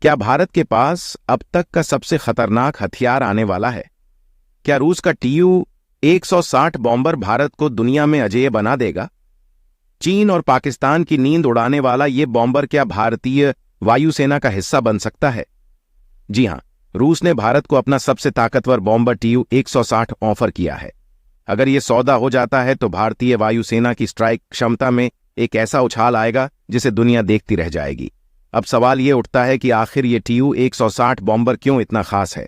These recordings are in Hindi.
क्या भारत के पास अब तक का सबसे खतरनाक हथियार आने वाला है? क्या रूस का TU-160 बॉम्बर भारत को दुनिया में अजेय बना देगा? चीन और पाकिस्तान की नींद उड़ाने वाला ये बॉम्बर क्या भारतीय वायुसेना का हिस्सा बन सकता है? जी हां, रूस ने भारत को अपना सबसे ताकतवर बॉम्बर TU-160 ऑफर किया है। अगर यह सौदा हो जाता है तो भारतीय वायुसेना की स्ट्राइक क्षमता में एक ऐसा उछाल आएगा जिसे दुनिया देखती रह जाएगी। अब सवाल यह उठता है कि आखिर ये TU-160 बॉम्बर क्यों इतना खास है?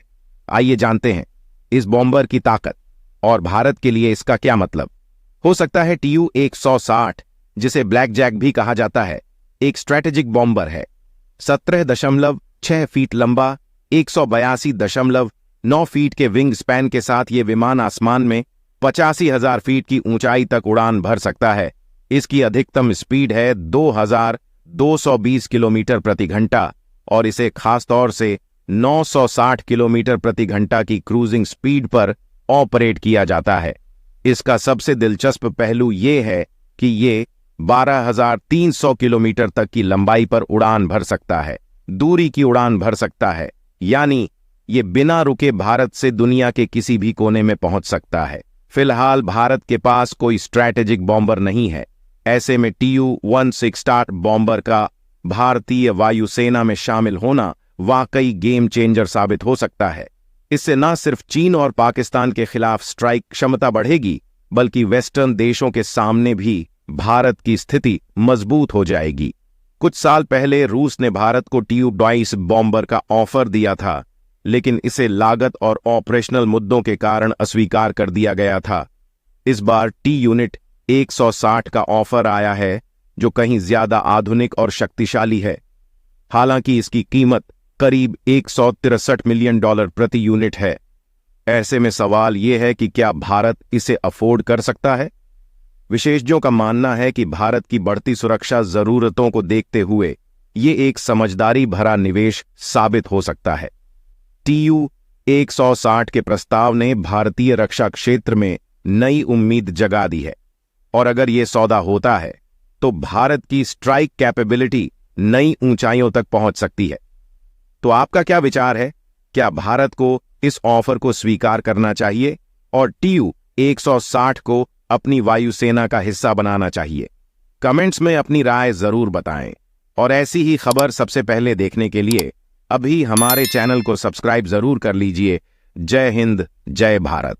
आइए जानते हैं इस बॉम्बर की ताकत और भारत के लिए इसका क्या मतलब हो सकता है। TU-160, जिसे ब्लैक जैक भी कहा जाता है, एक स्ट्रैटेजिक बॉम्बर है। 17.6 फीट लंबा, 182.9 फीट के विंग स्पैन के साथ ये विमान आसमान में 85,000 फीट की ऊंचाई तक उड़ान भर सकता है। इसकी अधिकतम स्पीड है 2,220 किलोमीटर प्रति घंटा और इसे खासतौर से 960 किलोमीटर प्रति घंटा की क्रूजिंग स्पीड पर ऑपरेट किया जाता है। इसका सबसे दिलचस्प पहलू ये है कि ये 12,300 किलोमीटर तक की लंबाई पर उड़ान भर सकता है, दूरी की उड़ान भर सकता है, यानी ये बिना रुके भारत से दुनिया के किसी भी कोने में पहुंच सकता है। फिलहाल भारत के पास कोई स्ट्रैटेजिक बॉम्बर नहीं है। ऐसे में TU-160 बॉम्बर का भारतीय वायुसेना में शामिल होना वाकई गेम चेंजर साबित हो सकता है। इससे न सिर्फ चीन और पाकिस्तान के खिलाफ स्ट्राइक क्षमता बढ़ेगी, बल्कि वेस्टर्न देशों के सामने भी भारत की स्थिति मजबूत हो जाएगी। कुछ साल पहले रूस ने भारत को TU-22 बॉम्बर का ऑफर दिया था, लेकिन इसे लागत और ऑपरेशनल मुद्दों के कारण अस्वीकार कर दिया गया था। इस बार TU-160 का ऑफर आया है, जो कहीं ज्यादा आधुनिक और शक्तिशाली है। हालांकि इसकी कीमत करीब $163 मिलियन प्रति यूनिट है। ऐसे में सवाल यह है कि क्या भारत इसे अफोर्ड कर सकता है? विशेषज्ञों का मानना है कि भारत की बढ़ती सुरक्षा जरूरतों को देखते हुए ये एक समझदारी भरा निवेश साबित हो सकता है। TU-160 के प्रस्ताव ने भारतीय रक्षा क्षेत्र में नई उम्मीद जगा दी है और अगर यह सौदा होता है तो भारत की स्ट्राइक कैपेबिलिटी नई ऊंचाइयों तक पहुंच सकती है। तो आपका क्या विचार है? क्या भारत को इस ऑफर को स्वीकार करना चाहिए और TU-160 को अपनी वायुसेना का हिस्सा बनाना चाहिए? कमेंट्स में अपनी राय जरूर बताएं और ऐसी ही खबर सबसे पहले देखने के लिए अभी हमारे चैनल को सब्सक्राइब जरूर कर लीजिए। जय हिंद, जय भारत।